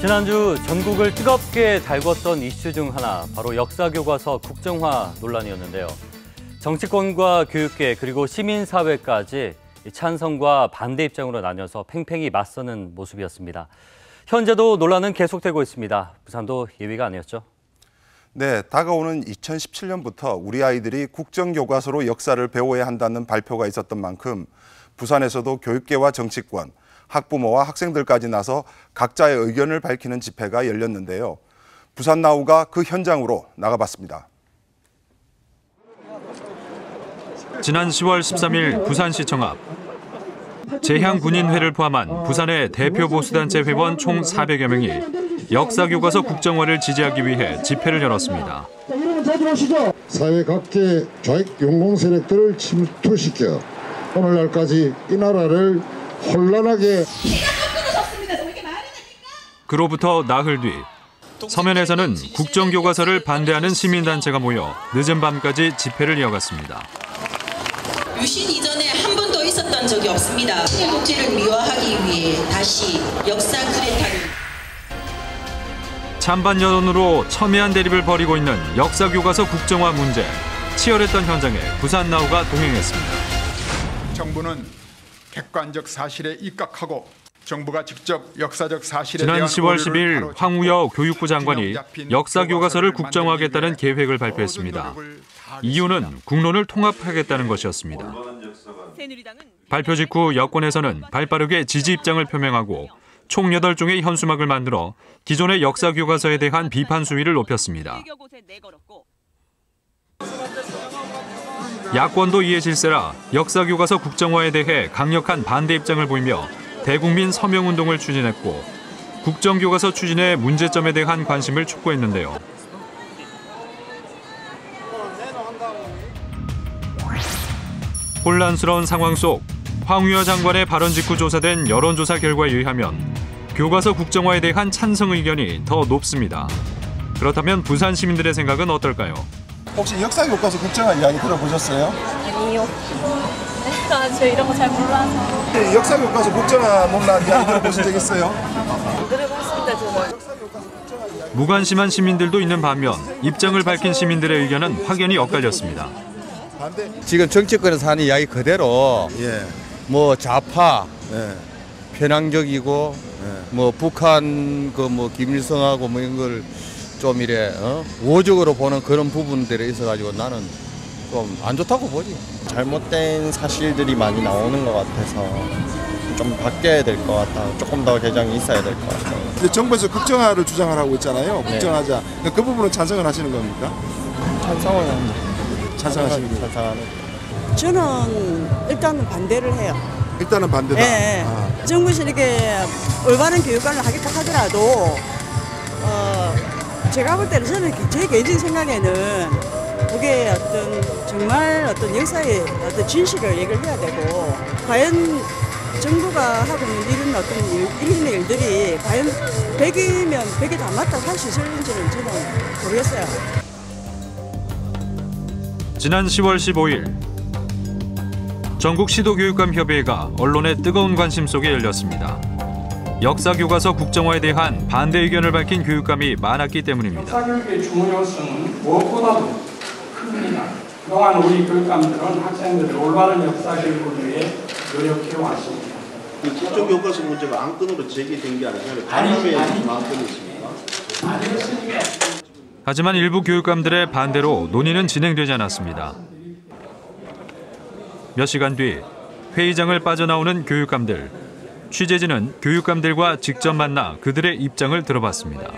지난주 전국을 뜨겁게 달궜던 이슈 중 하나, 바로 역사교과서 국정화 논란이었는데요. 정치권과 교육계 그리고 시민사회까지 찬성과 반대 입장으로 나뉘어서 팽팽히 맞서는 모습이었습니다. 현재도 논란은 계속되고 있습니다. 부산도 예외가 아니었죠. 네, 다가오는 2017년부터 우리 아이들이 국정교과서로 역사를 배워야 한다는 발표가 있었던 만큼 부산에서도 교육계와 정치권, 학부모와 학생들까지 나서 각자의 의견을 밝히는 집회가 열렸는데요. 부산나우가 그 현장으로 나가봤습니다. 지난 10월 13일 부산시청 앞 재향군인회를 포함한 부산의 대표 보수단체 회원 총 400여 명이 역사교과서 국정화를 지지하기 위해 집회를 열었습니다. 사회 각계 좌익 용공 세력들을 침투시켜 오늘날까지 이 나라를 혼란하게. 그로부터 나흘 뒤 서면에서는 국정교과서를 반대하는 시민단체가 모여 늦은 밤까지 집회를 이어갔습니다. 유신 이전에 한 번도 있었던 적이 없습니다. 신의 독재를 미화하기 위해 다시 역사 쿠데타를. 찬반 여론으로 첨예한 대립을 벌이고 있는 역사교과서 국정화 문제. 치열했던 현장에 부산나우가 동행했습니다. 정부는 객관적 사실에 입각하고 정부가 직접 역사적 사실에 지난 대한 10월 10일 황우여 교육부 장관이 역사교과서를 국정화하겠다는 계획을 발표했습니다. 이유는 국론을 통합하겠다는 것이었습니다. 발표 직후 여권에서는 발빠르게 지지 입장을 표명하고 총 8종의 현수막을 만들어 기존의 역사교과서에 대한 비판 수위를 높였습니다. 야권도 이에 질세라 역사교과서 국정화에 대해 강력한 반대 입장을 보이며 대국민 서명운동을 추진했고 국정교과서 추진의 문제점에 대한 관심을 촉구했는데요. 혼란스러운 상황 속 황우여 장관의 발언 직후 조사된 여론조사 결과에 의하면 교과서 국정화에 대한 찬성 의견이 더 높습니다. 그렇다면 부산 시민들의 생각은 어떨까요? 혹시 역사교과서 국정화 이야기 들어보셨어요? 아니요. 저 이런 거 잘 몰라서. 역사교과서 국정화 논란 이야기 들어보신 적 있어요? 안 들어봤습니다, 저는. 무관심한 시민들도 있는 반면 입장을 밝힌 시민들의 의견은 확연히 엇갈렸습니다. 지금 정치권에서 하는 이야기 그대로 뭐 좌파, 편향적이고 뭐 북한 뭐 김일성하고 뭐 이런 걸 좀 이래 우호적으로 보는 그런 부분들이 있어가지고 나는 좀 안 좋다고 보지. 잘못된 사실들이 많이 나오는 것 같아서 좀 바뀌어야 될 것 같아. 조금 더 개정이 있어야 될 것 같아요. 근데 정부에서 국정화를 주장을 하고 있잖아요. 국정하자. 네. 그 부분은 찬성을 하시는 겁니까? 찬성을 합니다. 찬성하시는 거예요? 찬성하는. 저는 일단은 반대를 해요. 일단은 반대다. 네. 정부에서 이렇게 올바른 교육관을 하겠다 하더라도 제가 볼 때는 저는 제 개인적인 생각에는 그게 정말 역사의 진실을 얘기를 해야 되고 과연 정부가 하고 있는 이런 일들이 과연 100이면 100이 다 맞다고 할 수 있을지는 저는 모르겠어요. 지난 10월 15일 전국 시도교육감협의회가 언론의 뜨거운 관심 속에 열렸습니다. 역사교과서 국정화에 대한 반대 의견을 밝힌 교육감이 많았기 때문입니다. 역사교육의 중요성은 무엇보다도 큽니다. 그동안 우리 교육감들은 학생들의 올바른 역사교육을 위해 노력해 왔습니다. 국정교과서 문제가 안건으로 제기된 게 아니잖아요. 아니었습니다. 하지만 일부 교육감들의 반대로 논의는 진행되지 않았습니다. 몇 시간 뒤 회의장을 빠져나오는 교육감들. 취재진은 교육감들과 직접 만나 그들의 입장을 들어봤습니다.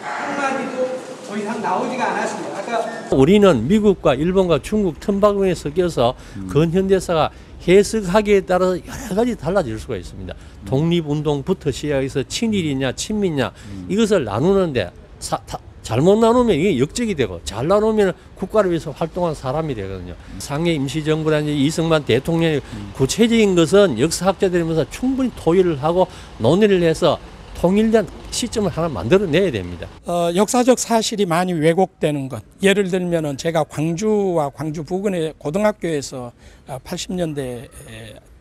한마디도 더 이상 나오지가 않았습니다. 우리는 미국과 일본과 중국 틈바구니에 섞여서 근현대사가 해석하기에 따라서 여러 가지 달라질 수가 있습니다. 독립운동부터 시작해서 친일이냐 친미냐 이것을 나누는데 잘못 나누면 이게 역적이 되고 잘 나누면 국가를 위해서 활동한 사람이 되거든요. 상해 임시정부라든지 이승만 대통령의 구체적인 것은 역사학자들이면서 충분히 토의를 하고 논의를 해서 통일된 시점을 하나 만들어내야 됩니다. 역사적 사실이 많이 왜곡되는 것. 예를 들면 제가 광주와 광주 부근의 고등학교에서 80년대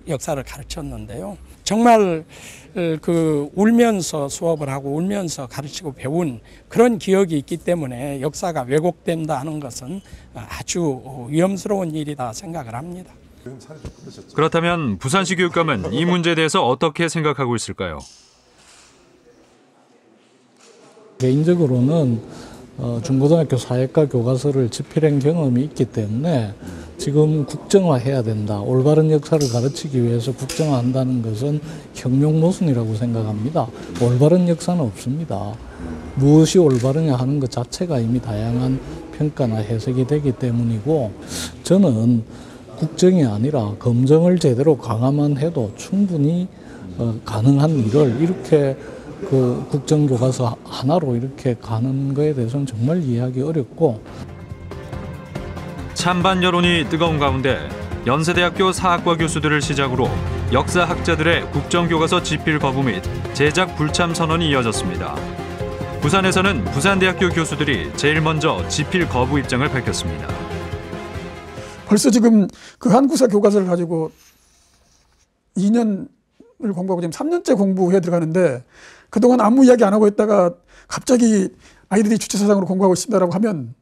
역사를 가르쳤는데요. 정말 그 울면서 수업을 하고 울면서 가르치고 배운 그런 기억이 있기 때문에 역사가 왜곡된다 하는 것은 아주 위험스러운 일이다 생각을 합니다. 그렇다면 부산시 교육감은 이 문제에 대해서 어떻게 생각하고 있을까요? 개인적으로는 중고등학교 사회과 교과서를 집필한 경험이 있기 때문에 지금 국정화해야 된다. 올바른 역사를 가르치기 위해서 국정화한다는 것은 혁명모순이라고 생각합니다. 올바른 역사는 없습니다. 무엇이 올바르냐 하는 것 자체가 이미 다양한 평가나 해석이 되기 때문이고, 저는 국정이 아니라 검정을 제대로 강화만 해도 충분히 가능한 일을 이렇게 그 국정교과서 하나로 이렇게 가는 거에 대해서는 정말 이해하기 어렵고. 찬반 여론이 뜨거운 가운데 연세대학교 사학과 교수들을 시작으로 역사학자들의 국정교과서 집필 거부 및 제작 불참 선언이 이어졌습니다. 부산에서는 부산대학교 교수들이 제일 먼저 집필 거부 입장을 밝혔습니다. 벌써 지금 그 한국사 교과서를 가지고 2년을 공부하고 지금 3년째 공부해 들어가는데, 그동안 아무 이야기 안 하고 있다가 갑자기 아이들이 주체사상으로 공부하고 있습니다라고 하면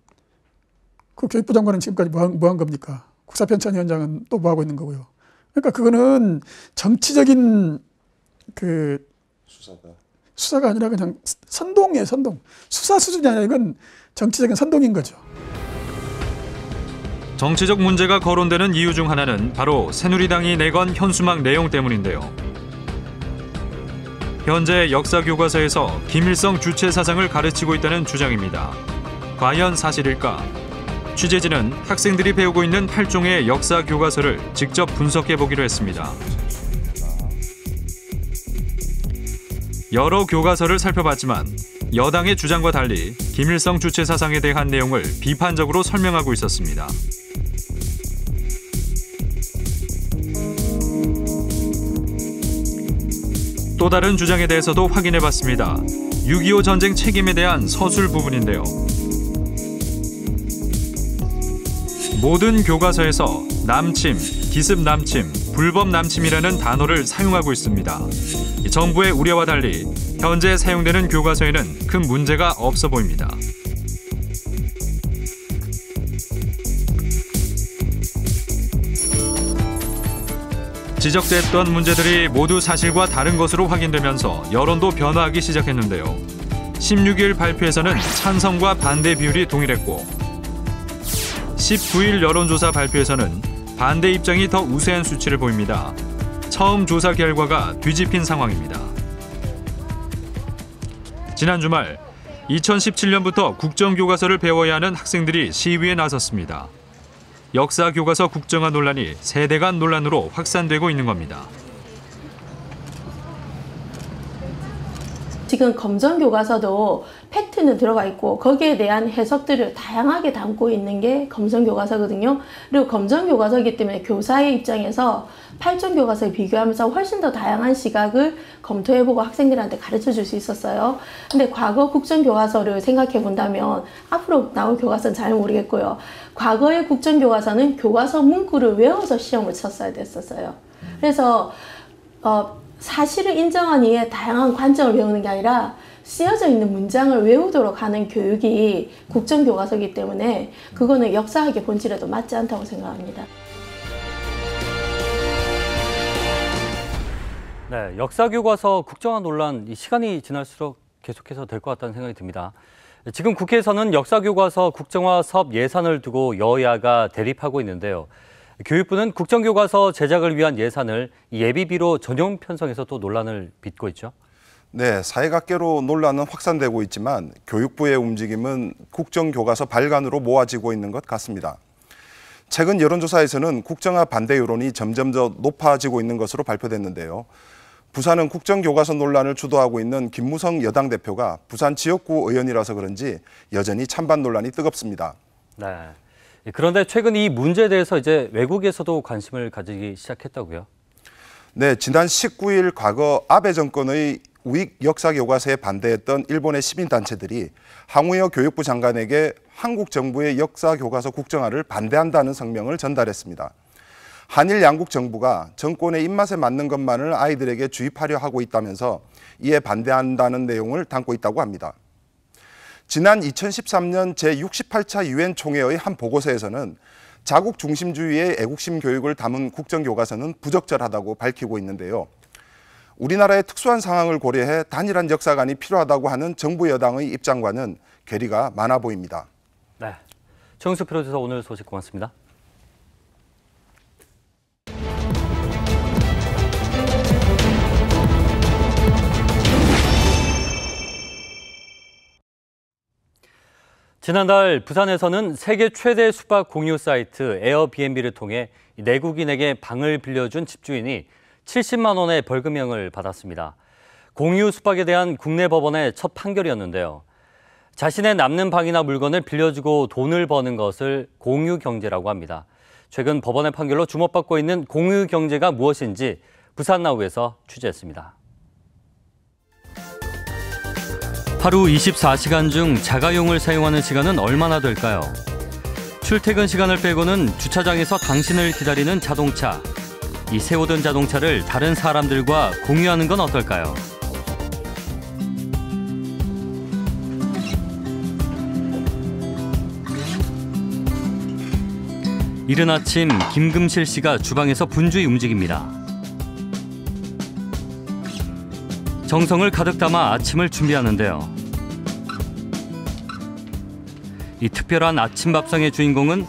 그 교육부 장관은 지금까지 뭐 한 겁니까? 국사편찬위원장은 또 뭐 하고 있는 거고요. 그러니까 그거는 정치적인 그 수사가 아니라 그냥 선동이에요, 선동. 수사 수준이 아니라 이건 정치적인 선동인 거죠. 정치적 문제가 거론되는 이유 중 하나는 바로 새누리당이 내건 현수막 내용 때문인데요. 현재 역사교과서에서 김일성 주체 사상을 가르치고 있다는 주장입니다. 과연 사실일까? 취재진은 학생들이 배우고 있는 8종의 역사교과서를 직접 분석해보기로 했습니다. 여러 교과서를 살펴봤지만 여당의 주장과 달리 김일성 주체 사상에 대한 내용을 비판적으로 설명하고 있었습니다. 또 다른 주장에 대해서도 확인해봤습니다. 6.25 전쟁 책임에 대한 서술 부분인데요. 모든 교과서에서 남침, 기습 남침, 불법 남침이라는 단어를 사용하고 있습니다. 정부의 우려와 달리 현재 사용되는 교과서에는 큰 문제가 없어 보입니다. 지적됐던 문제들이 모두 사실과 다른 것으로 확인되면서 여론도 변화하기 시작했는데요. 16일 발표에서는 찬성과 반대 비율이 동일했고 19일 여론조사 발표에서는 반대 입장이 더 우세한 수치를 보입니다. 처음 조사 결과가 뒤집힌 상황입니다. 지난 주말 2017년부터 국정교과서를 배워야 하는 학생들이 시위에 나섰습니다. 역사교과서 국정화 논란이 세대 간 논란으로 확산되고 있는 겁니다. 지금 검정교과서도 팩트는 들어가 있고 거기에 대한 해석들을 다양하게 담고 있는 게 검정교과서거든요. 그리고 검정교과서이기 때문에 교사의 입장에서 8종 교과서에 비교하면서 훨씬 더 다양한 시각을 검토해보고 학생들한테 가르쳐줄 수 있었어요. 근데 과거 국정교과서를 생각해 본다면 앞으로 나올 교과서는 잘 모르겠고요. 과거의 국정교과서는 교과서 문구를 외워서 시험을 쳤어야 됐었어요. 그래서 사실을 인정한 이에 다양한 관점을 배우는 게 아니라 쓰여져 있는 문장을 외우도록 하는 교육이 국정교과서이기 때문에 그거는 역사학의 본질에도 맞지 않다고 생각합니다. 네, 역사교과서 국정화 논란, 시간이 지날수록 계속해서 될 것 같다는 생각이 듭니다. 지금 국회에서는 역사교과서 국정화 사업 예산을 두고 여야가 대립하고 있는데요. 교육부는 국정교과서 제작을 위한 예산을 예비비로 전용 편성해서 또 논란을 빚고 있죠. 네, 사회각계로 논란은 확산되고 있지만 교육부의 움직임은 국정교과서 발간으로 모아지고 있는 것 같습니다. 최근 여론조사에서는 국정화 반대 여론이 점점 더 높아지고 있는 것으로 발표됐는데요. 부산은 국정교과서 논란을 주도하고 있는 김무성 여당 대표가 부산 지역구 의원이라서 그런지 여전히 찬반 논란이 뜨겁습니다. 네. 그런데 최근 이 문제에 대해서 이제 외국에서도 관심을 가지기 시작했다고요? 네, 지난 19일 과거 아베 정권의 우익 역사교과서에 반대했던 일본의 시민단체들이 항우여 교육부 장관에게 한국 정부의 역사교과서 국정화를 반대한다는 성명을 전달했습니다. 한일 양국 정부가 정권의 입맛에 맞는 것만을 아이들에게 주입하려 하고 있다면서 이에 반대한다는 내용을 담고 있다고 합니다. 지난 2013년 제68차 유엔 총회의 한 보고서에서는 자국 중심주의의 애국심 교육을 담은 국정교과서는 부적절하다고 밝히고 있는데요. 우리나라의 특수한 상황을 고려해 단일한 역사관이 필요하다고 하는 정부 여당의 입장과는 괴리가 많아 보입니다. 네, 최영수 프로듀서 오늘 소식 고맙습니다. 지난달 부산에서는 세계 최대 숙박 공유 사이트 에어비앤비를 통해 내국인에게 방을 빌려준 집주인이 70만 원의 벌금형을 받았습니다. 공유 숙박에 대한 국내 법원의 첫 판결이었는데요. 자신의 남는 방이나 물건을 빌려주고 돈을 버는 것을 공유 경제라고 합니다. 최근 법원의 판결로 주목받고 있는 공유 경제가 무엇인지 부산나우에서 취재했습니다. 하루 24시간 중 자가용을 사용하는 시간은 얼마나 될까요? 출퇴근 시간을 빼고는 주차장에서 당신을 기다리는 자동차. 이 세워둔 자동차를 다른 사람들과 공유하는 건 어떨까요? 이른 아침 김금실 씨가 주방에서 분주히 움직입니다. 정성을 가득 담아 아침을 준비하는데요. 이 특별한 아침 밥상의 주인공은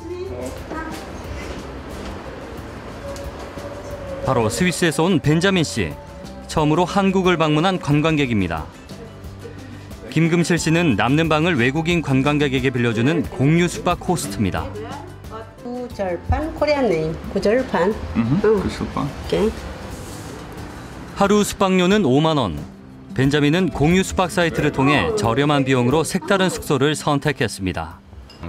바로 스위스에서 온 벤자민 씨. 처음으로 한국을 방문한 관광객입니다. 김금실 씨는 남는 방을 외국인 관광객에게 빌려주는 공유 숙박 호스트입니다. 구절판, 코리안 네임, 구절판. 구절판. 오케이. 하루 숙박료는 5만 원. 벤자민은 공유 숙박 사이트를 통해 저렴한 비용으로 색다른 숙소를 선택했습니다.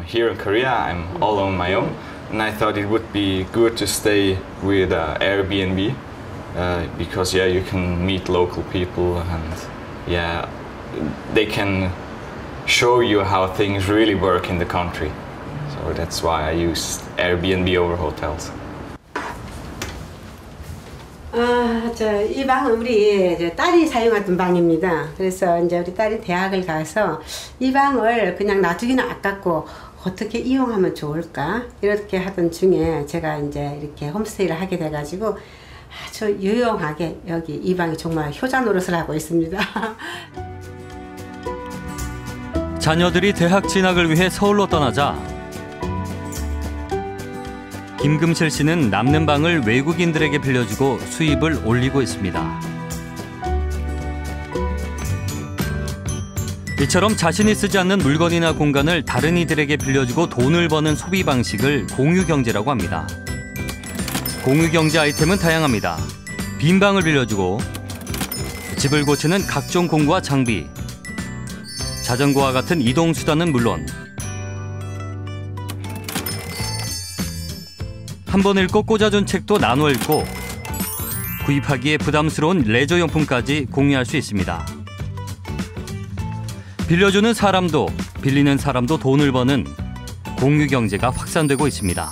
Here in Korea, I'm all on my own, and I thought it would be good to stay with Airbnb because you can meet local people and they can show you how things really work in the country. So that's why I use Airbnb over hotels. 이 방은 우리 딸이 사용하던 방입니다. 그래서 이제 우리 딸이 대학을 가서 이 방을 그냥 놔두기는 아깝고 어떻게 이용하면 좋을까 이렇게 하던 중에 제가 이제 이렇게 홈스테이를 하게 돼가지고 아주 유용하게 여기 이 방이 정말 효자 노릇을 하고 있습니다. 자녀들이 대학 진학을 위해 서울로 떠나자 김금실 씨는 남는 방을 외국인들에게 빌려주고 수입을 올리고 있습니다. 이처럼 자신이 쓰지 않는 물건이나 공간을 다른 이들에게 빌려주고 돈을 버는 소비 방식을 공유경제라고 합니다. 공유경제 아이템은 다양합니다. 빈 방을 빌려주고 집을 고치는 각종 공구와 장비, 자전거와 같은 이동수단은 물론 한 번 읽고 꽂아준 책도 나눠 읽고 구입하기에 부담스러운 레저용품까지 공유할 수 있습니다. 빌려주는 사람도 빌리는 사람도 돈을 버는 공유경제가 확산되고 있습니다.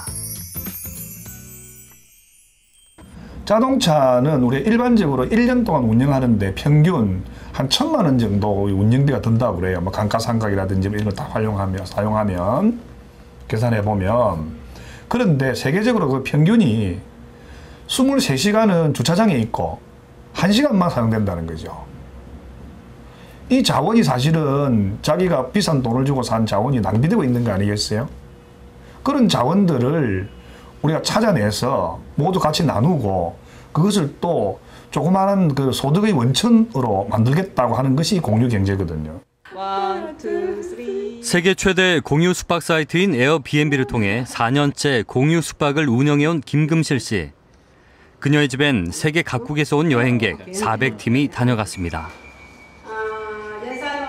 자동차는 우리가 일반적으로 1년 동안 운영하는데 평균 한 1,000만 원 정도 운영비가 든다고 그래요. 뭐 감가상각이라든지 이런 걸 다 사용하면 계산해 보면. 그런데 세계적으로 그 평균이 23시간은 주차장에 있고 1시간만 사용된다는 거죠. 이 자원이 사실은 자기가 비싼 돈을 주고 산 자원이 낭비되고 있는 거 아니겠어요? 그런 자원들을 우리가 찾아내서 모두 같이 나누고 그것을 또 조그마한 그 소득의 원천으로 만들겠다고 하는 것이 공유경제거든요. 세계 최대 공유 숙박 사이트인 에어비앤비를 통해 4년째 공유 숙박을 운영해온 김금실 씨. 그녀의 집엔 세계 각국에서 온 여행객 400팀이 다녀갔습니다.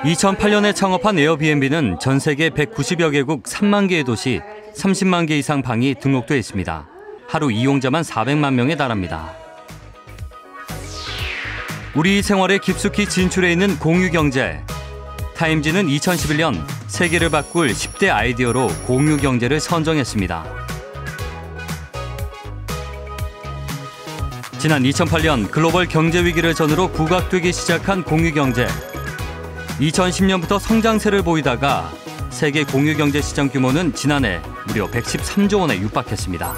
2008년에 창업한 에어비앤비는 전 세계 190여 개국 3만 개의 도시 30만 개 이상 방이 등록돼 있습니다. 하루 이용자만 400만 명에 달합니다. 우리 생활에 깊숙이 진출해 있는 공유경제. 타임지는 2011년 세계를 바꿀 10대 아이디어로 공유경제를 선정했습니다. 지난 2008년 글로벌 경제 위기를 전후로 부각되기 시작한 공유경제. 2010년부터 성장세를 보이다가 세계 공유경제 시장 규모는 지난해 무려 113조 원에 육박했습니다.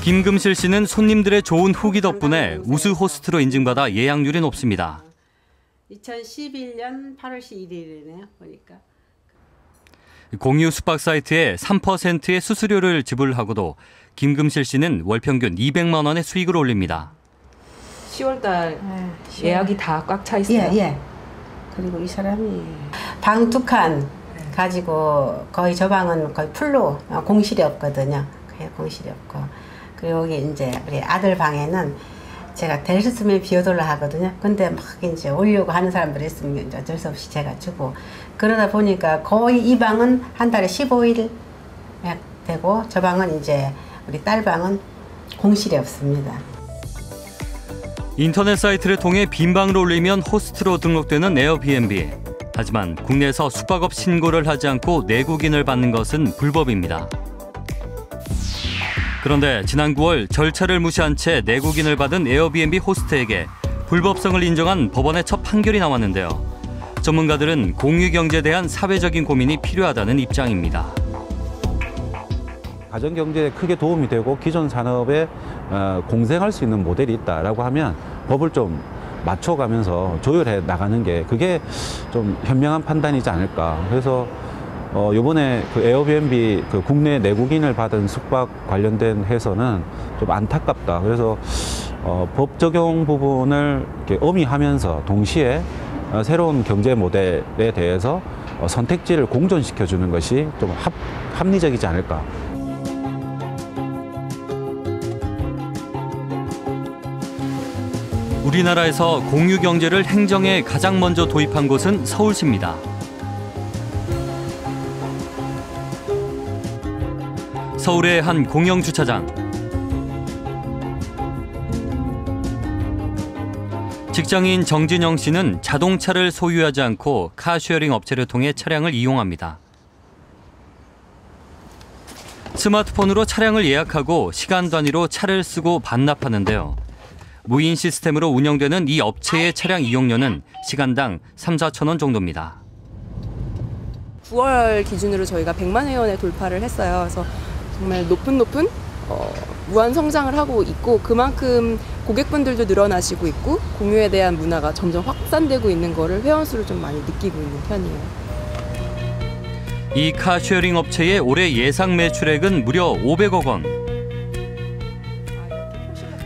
김금실 씨는 손님들의 좋은 후기 덕분에 우수 호스트로 인증받아 예약률이 높습니다. 2011년 8월 11일이네요. 보니까. 공유 숙박 사이트에 3%의 수수료를 지불하고도 김금실 씨는 월 평균 200만 원의 수익을 올립니다. 10월달 예약이 다 꽉 차 있어요. 예. 그리고 이 사람이 방 2칸 가지고 거의 저 방은 거의 풀로 공실이 없거든요. 공실이 없고. 그리고 여기 이제 우리 아들 방에는 제가 대리수면 비워달라 하거든요. 근데 막 이제 오려고 하는 사람들이 있으면 이제 어쩔 수 없이 제가 주고 그러다 보니까 거의 이 방은 한 달에 15일 되고 저 방은 이제 우리 딸 방은 공실이 없습니다. 인터넷 사이트를 통해 빈 방을 올리면 호스트로 등록되는 에어비앤비. 하지만 국내에서 숙박업 신고를 하지 않고 내국인을 받는 것은 불법입니다. 그런데 지난 9월 절차를 무시한 채 내국인을 받은 에어비앤비 호스트에게 불법성을 인정한 법원의 첫 판결이 나왔는데요. 전문가들은 공유경제에 대한 사회적인 고민이 필요하다는 입장입니다. 가정경제에 크게 도움이 되고 기존 산업에 공생할 수 있는 모델이 있다라고 하면 법을 좀 맞춰가면서 조율해 나가는 게 그게 좀 현명한 판단이지 않을까. 그래서 이번에 그 에어비앤비 그 국내 내국인을 받은 숙박 관련된 해서는 좀 안타깝다. 그래서 법 적용 부분을 이렇게 엄의하면서 동시에 새로운 경제 모델에 대해서 선택지를 공존시켜 주는 것이 좀 합리적이지 않을까. 우리나라에서 공유경제를 행정에 가장 먼저 도입한 곳은 서울시입니다. 서울의 한 공영주차장. 직장인 정진영 씨는 자동차를 소유하지 않고 카쉐어링 업체를 통해 차량을 이용합니다. 스마트폰으로 차량을 예약하고 시간 단위로 차를 쓰고 반납하는데요. 무인 시스템으로 운영되는 이 업체의 차량 이용료는 시간당 3-4천 원 정도입니다. 9월 기준으로 저희가 100만 회원에 돌파를 했어요. 그래서 정말 높은 무한 성장을 하고 있고 그만큼 고객분들도 늘어나시고 있고 공유에 대한 문화가 점점 확산되고 있는 거를 회원수를 좀 많이 느끼고 있는 편이에요. 이 카쉐어링 업체의 올해 예상 매출액은 무려 500억 원.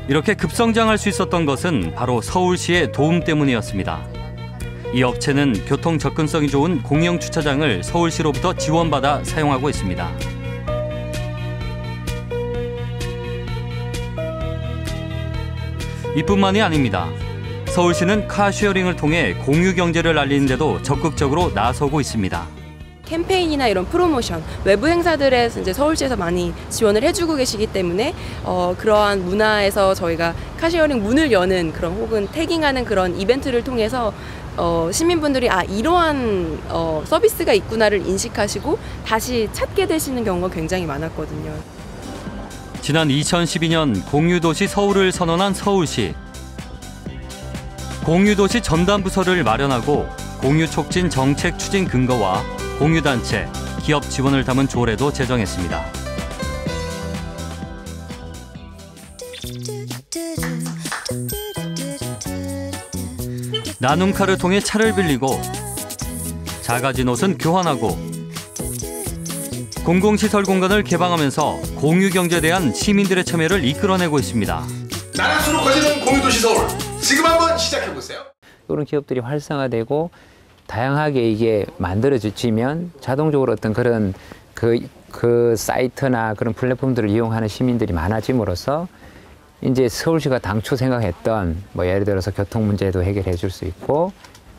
이렇게 급성장할 수 있었던 것은 바로 서울시의 도움 때문이었습니다. 이 업체는 교통 접근성이 좋은 공영 주차장을 서울시로부터 지원받아 사용하고 있습니다. 이뿐만이 아닙니다. 서울시는 카쉐어링을 통해 공유 경제를 알리는 데도 적극적으로 나서고 있습니다. 캠페인이나 이런 프로모션, 외부 행사들에 이제 서울시에서 많이 지원을 해주고 계시기 때문에 그러한 문화에서 저희가 카쉐어링 문을 여는 그런 혹은 태깅하는 그런 이벤트를 통해서 시민분들이 이러한 서비스가 있구나를 인식하시고 다시 찾게 되시는 경우가 굉장히 많았거든요. 지난 2012년 공유도시 서울을 선언한 서울시. 공유도시 전담부서를 마련하고 공유촉진 정책 추진 근거와 공유단체, 기업 지원을 담은 조례도 제정했습니다. 나눔카를 통해 차를 빌리고 작아진 옷은 교환하고 공공시설 공간을 개방하면서 공유경제에 대한 시민들의 참여를 이끌어내고 있습니다. 나락수로 커지는 공유도시 서울, 지금 한번 시작해보세요. 이런 기업들이 활성화되고 다양하게 이게 만들어지면 자동적으로 어떤 그런 그 사이트나 그런 플랫폼들을 이용하는 시민들이 많아짐으로써 이제 서울시가 당초 생각했던 예를 들어서 교통 문제도 해결해 줄 수 있고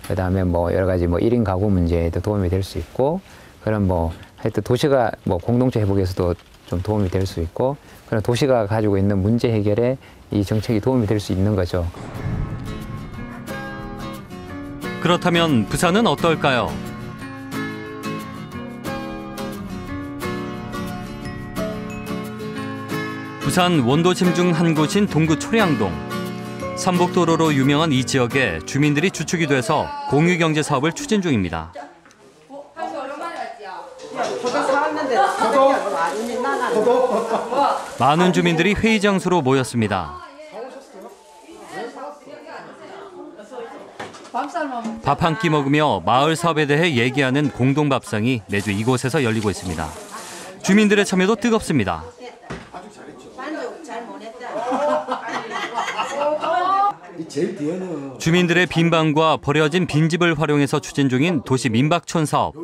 그다음에 여러 가지 1인 가구 문제에도 도움이 될 수 있고 그런 하여튼 도시가 공동체 회복에서도 좀 도움이 될 수 있고 그런 도시가 가지고 있는 문제 해결에 이 정책이 도움이 될 수 있는 거죠. 그렇다면 부산은 어떨까요? 부산 원도심 중 한 곳인 동구 초량동. 삼복도로로 유명한 이 지역에 주민들이 주축이 돼서 공유경제 사업을 추진 중입니다. 많은 주민들이 회의 장소로 모였습니다. 밥 한 끼 먹으며 마을 사업에 대해 얘기하는 공동밥상이 매주 이곳에서 열리고 있습니다. 주민들의 참여도 뜨겁습니다. 주민들의 빈방과 버려진 빈집을 활용해서 추진 중인 도시 민박촌 사업.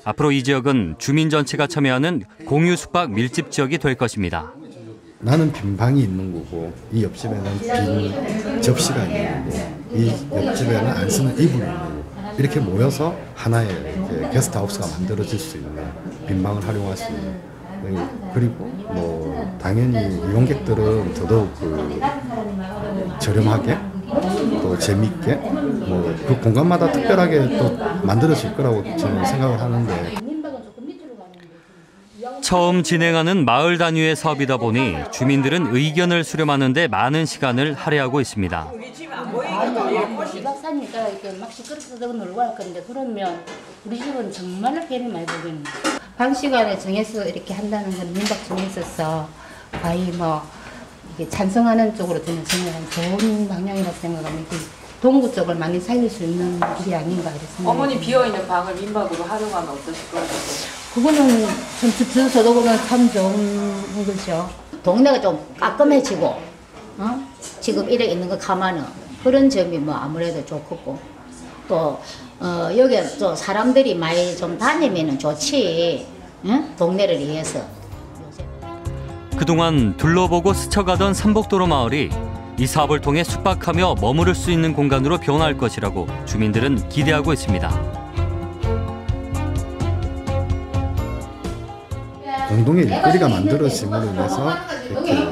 앞으로 이 지역은 주민 전체가 참여하는 공유 숙박 밀집 지역이 될 것입니다. 나는 빈방이 있는 거고 이 옆집에는 빈 접시가 있는 거고 이 옆집에는 안 쓰는 이불이 있는 거고 이렇게 모여서 하나의 이렇게 게스트하우스가 만들어질 수 있는 빈방을 활용할 수 있는 그리고 뭐 당연히 이용객들은 더더욱 저렴하게 또 재미있게 뭐 그 공간마다 특별하게 또 만들어질 거라고 저는 생각을 하는데 처음 진행하는 마을 단위의 사업이다 보니 주민들은 의견을 수렴하는 데 많은 시간을 할애하고 있습니다. 박사니까 이렇게 막 시끄럽게 놀고 할 건데 그러면 우리 집은 정말 괜히 많이 보겠네. 방 시간에 정해서 이렇게 한다는 건 민박촌에 있어서 거의 뭐 이게 찬성하는 쪽으로 저는 좋은 방향이라고 생각합니다. 동구 쪽을 많이 살릴 수 있는 길이 아닌가 이렇게 생각합니다. 어머니 비어있는 방을 민박으로 활용하면 어떠실 것 같아요? 그거는 저도 보면 참 좋은 거죠. 동네가 좀 깔끔해지고 지금 이래 있는 거 가면은 그런 점이 뭐 아무래도 좋겠고 또 여기 또 사람들이 많이 좀 다니면은 좋지. 동네를 위해서. 그동안 둘러보고 스쳐가던 삼복도로 마을이 이 사업을 통해 숙박하며 머무를 수 있는 공간으로 변화할 것이라고 주민들은 기대하고 있습니다. 공동의 일거리가 만들어짐으로 인해서 이렇게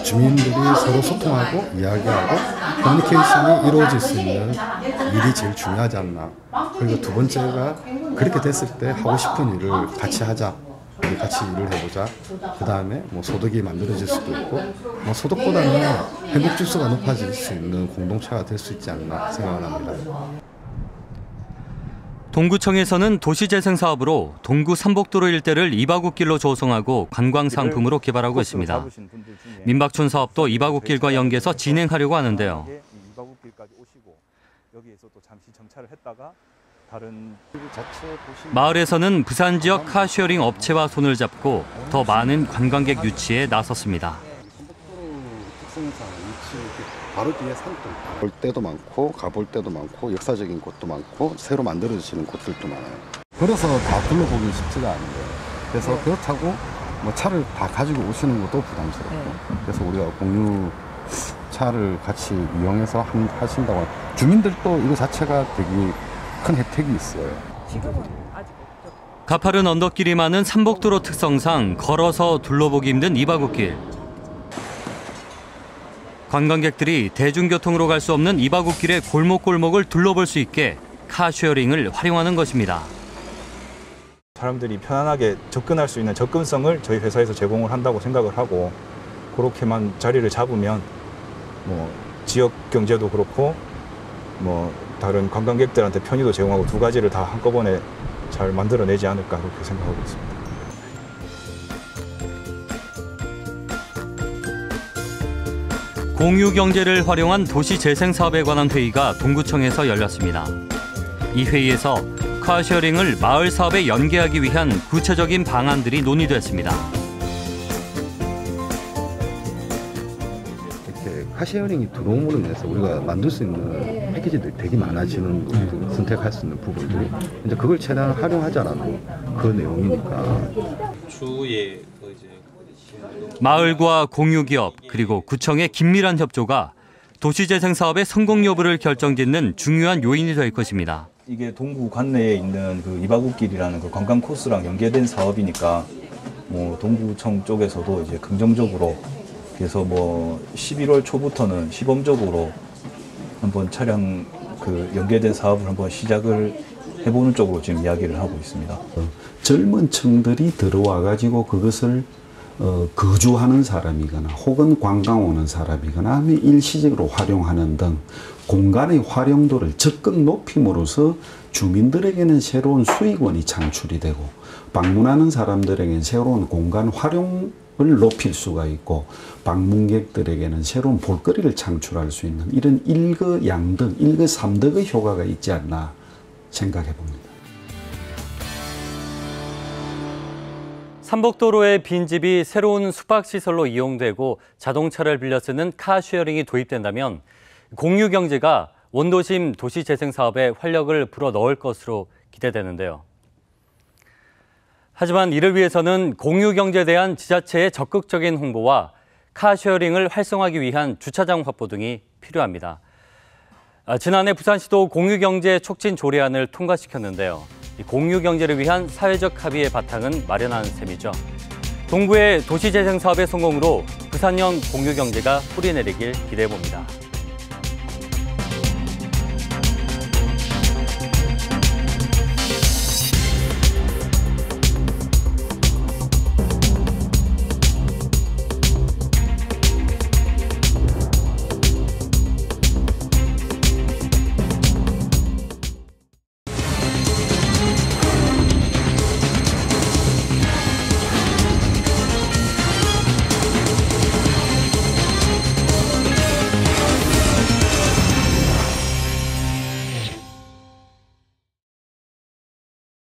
주민들이 서로 소통하고 이야기하고 커뮤니케이션이 이루어질 수 있는 일이 제일 중요하지 않나. 그리고 두 번째가 그렇게 됐을 때 하고 싶은 일을 같이 하자. 우리 같이 일을 해보자. 그 다음에 뭐 소득이 만들어질 수도 있고 뭐 소득보다는 행복 지수가 높아질 수 있는 공동체가 될 수 있지 않나 생각을 합니다. 동구청에서는 도시재생 사업으로 동구 삼복도로 일대를 이바구길로 조성하고 관광 상품으로 개발하고 있습니다. 민박촌 사업도 이바구길과 연계해서 진행하려고 하는데요. 마을에서는 부산 지역 카쉐어링 업체와 손을 잡고 더 많은 관광객 유치에 나섰습니다. 바로 뒤에 산도 볼 때도 많고 가볼 때도 많고 역사적인 곳도 많고 새로 만들어지는 곳들도 많아요. 그래서 다 둘러보기 쉽지가 않은데 그래서 그렇다고 뭐 차를 다 가지고 오시는 것도 부담스럽고 그래서 우리가 공유 차를 같이 이용해서 하신다고 주민들도 이거 자체가 되게 큰 혜택이 있어요. 가파른 언덕길이 많은 삼복도로 특성상 걸어서 둘러보기 힘든 이바구길. 관광객들이 대중교통으로 갈 수 없는 이바구길의 골목골목을 둘러볼 수 있게 카쉐어링을 활용하는 것입니다. 사람들이 편안하게 접근할 수 있는 접근성을 저희 회사에서 제공을 한다고 생각을 하고 그렇게만 자리를 잡으면 뭐 지역 경제도 그렇고 뭐 다른 관광객들한테 편의도 제공하고 두 가지를 다 한꺼번에 잘 만들어내지 않을까 그렇게 생각하고 있습니다. 공유 경제를 활용한 도시 재생 사업에 관한 회의가 동구청에서 열렸습니다. 이 회의에서 카쉐어링을 마을 사업에 연계하기 위한 구체적인 방안들이 논의됐습니다. 이렇게 카쉐어링이 들어옴으로 인해서 우리가 만들 수 있는 패키지들이 되게 많아지는 것들, 선택할 수 있는 부분들이 이제 그걸 최대한 활용하지 않아도 그 내용이니까. 주에 마을과 공유기업 그리고 구청의 긴밀한 협조가 도시재생 사업의 성공 여부를 결정짓는 중요한 요인이 될 것입니다. 이게 동구 관내에 있는 그 이바구길이라는 그 관광 코스랑 연계된 사업이니까 뭐 동구청 쪽에서도 이제 긍정적으로 그래서 뭐 11월 초부터는 시범적으로 한번 차량 그 연계된 사업을 한번 시작을 해보는 쪽으로 지금 이야기를 하고 있습니다. 젊은 층들이 들어와 가지고 그것을 거주하는 사람이거나 혹은 관광 오는 사람이거나 하면 일시적으로 활용하는 등 공간의 활용도를 적극 높임으로써 주민들에게는 새로운 수익원이 창출이 되고 방문하는 사람들에게는 새로운 공간 활용을 높일 수가 있고 방문객들에게는 새로운 볼거리를 창출할 수 있는 이런 일거양득, 일거삼득의 효과가 있지 않나 생각해 봅니다. 삼복도로의 빈집이 새로운 숙박시설로 이용되고 자동차를 빌려 쓰는 카쉐어링이 도입된다면 공유경제가 원도심 도시재생사업에 활력을 불어넣을 것으로 기대되는데요. 하지만 이를 위해서는 공유경제에 대한 지자체의 적극적인 홍보와 카쉐어링을 활성화하기 위한 주차장 확보 등이 필요합니다. 지난해 부산시도 공유경제 촉진 조례안을 통과시켰는데요. 공유경제를 위한 사회적 합의의 바탕은 마련한 셈이죠. 동부의 도시재생 사업의 성공으로 부산형 공유경제가 뿌리내리길 기대해봅니다.